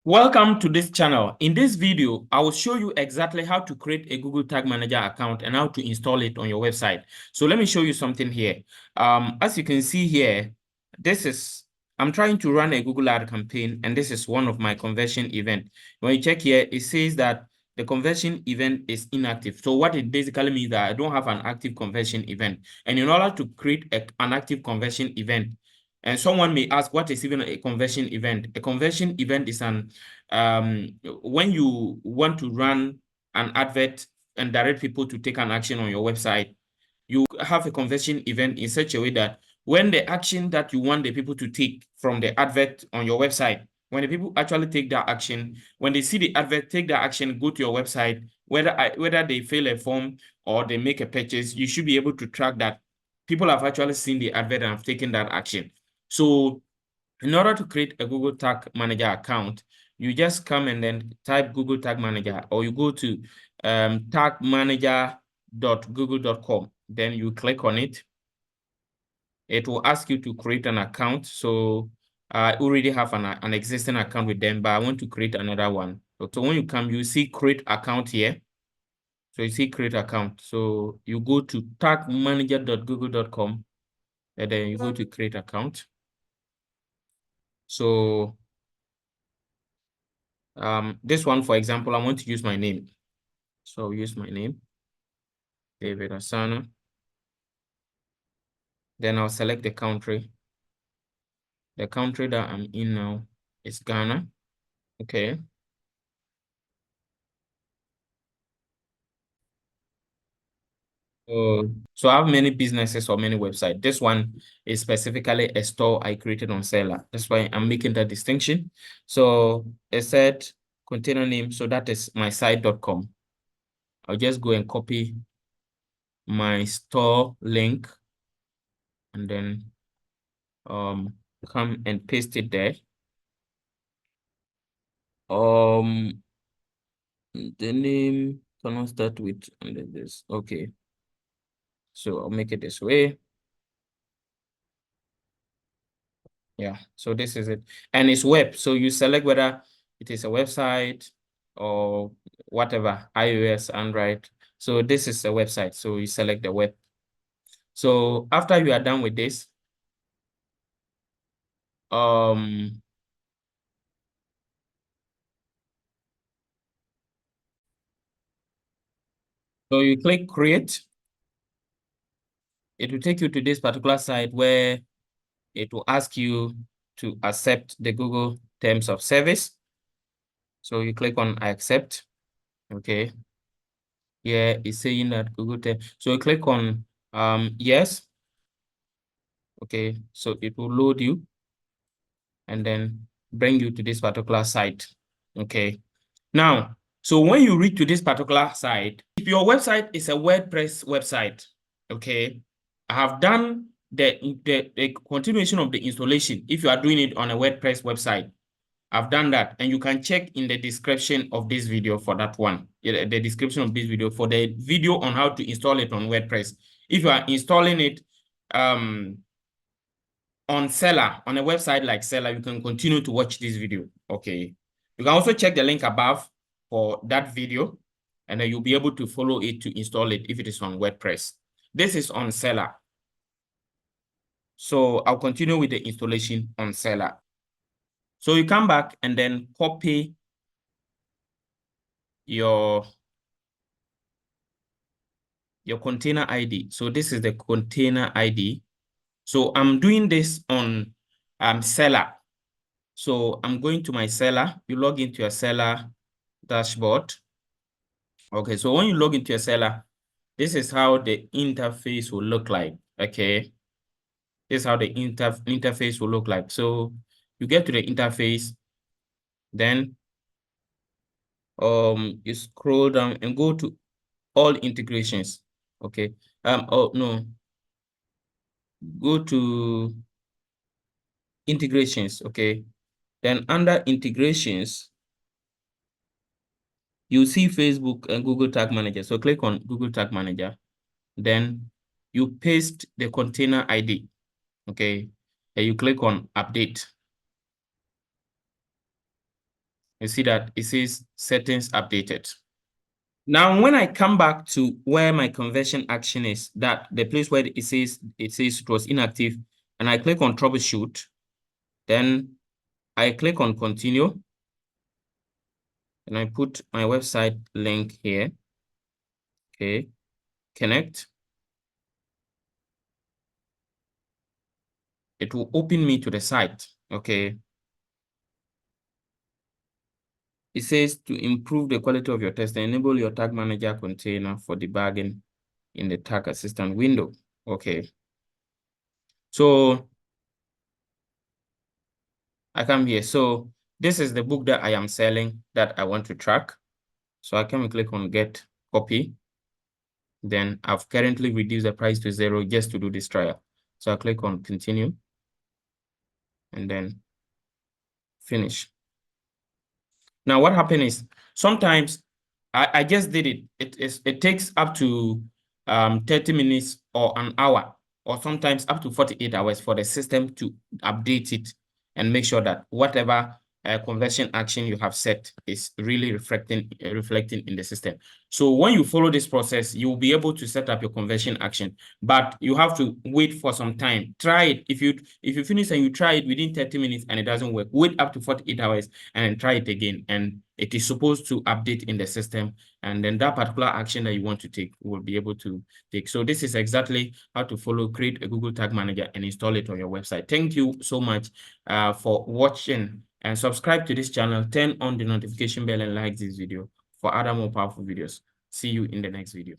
Welcome to this channel. In this video, I will show you exactly how to create a Google Tag Manager account and how to install it on your website. So let me show you something here. As you can see here, I'm trying to run a Google ad campaign, and this is one of my conversion event. When you check here, it says that the conversion event is inactive. So what it basically means that I don't have an active conversion event. And in order to create an active conversion event, and someone may ask, what is even a conversion event? A conversion event is when you want to run an advert and direct people to take an action on your website, you have a conversion event in such a way that when the action that you want the people to take from the advert on your website, when the people actually take that action, when they see the advert, take that action, go to your website, whether they fill a form or they make a purchase, you should be able to track that people have actually seen the advert and have taken that action. So in order to create a Google Tag Manager account, you just come and then type Google Tag Manager, or you go to tagmanager.google.com. Then you click on it. It will ask you to create an account. So I already have an existing account with them, but I want to create another one. So when you come, you see create account here. So you see create account. So you go to tagmanager.google.com, and then you go to create account. So this one, for example, I want to use my name. So I'll use my name, David Asana. Then I'll select the country. The country that I'm in now is Ghana. Okay. So I have many businesses or many websites. This one is specifically a store I created on Selar. That's why I'm making that distinction. So it said container name. So that is my site.com. I'll just go and copy my store link and then come and paste it there. The name cannot start with and then this. Okay. So I'll make it this way. Yeah, so this is it. And it's web. So you select whether it is a website or whatever, iOS, Android. So this is a website. So you select the web. So after you are done with this, so you click create. It will take you to this particular site where it will ask you to accept the Google Terms of Service. So you click on I accept. Okay. Yeah, it's saying that Google Terms. So you click on yes. Okay, so it will load you and then bring you to this particular site. Okay. Now, so when you reach to this particular site, if your website is a WordPress website, okay, I have done the continuation of the installation. If you are doing it on a WordPress website, I've done that, and you can check in the description of this video for that one. The description of this video for the video on how to install it on WordPress. If you are installing it on Selar, on a website like Selar, you can continue to watch this video. Okay. You can also check the link above for that video, and then you'll be able to follow it to install it if it is on WordPress. This is on Selar. So I'll continue with the installation on Selar. So you come back and then copy your container ID. So this is the container ID. So I'm doing this on Selar. So I'm going to my Selar. You log into your Selar dashboard. Okay, so when you log into your Selar, this is how the interface will look like. Okay, this is how the interface will look like. So you get to the interface, then you scroll down and go to all integrations. Okay. Oh no, go to integrations. Okay, then under integrations, you see Facebook and Google Tag Manager. So click on Google Tag Manager. Then you paste the container ID. Okay. And you click on update. You see that it says settings updated. Now, when I come back to where my conversion action is, that the place where it says it was inactive, and I click on troubleshoot, then I click on continue, and I put my website link here. Okay, connect. It will open me to the site. Okay. It says to improve the quality of your test, enable your tag manager container for debugging in the tag assistant window. Okay. So I come here. So this is the book that I am selling that I want to track. So I can click on get copy. Then I've currently reduced the price to 0 just to do this trial. So I click on continue and then finish. Now what happened is sometimes I just did it. It takes up to 30 minutes or an hour, or sometimes up to 48 hours for the system to update it and make sure that whatever conversion action you have set is really reflecting in the system. So when you follow this process, you will be able to set up your conversion action, but you have to wait for some time. Try it. If you finish and you try it within 30 minutes and it doesn't work, wait up to 48 hours and then try it again. And it is supposed to update in the system. And then that particular action that you want to take will be able to take. So this is exactly how to create a Google Tag Manager and install it on your website. Thank you so much for watching, and subscribe to this channel. Turn on the notification bell and like this video for other more powerful videos. See you in the next video.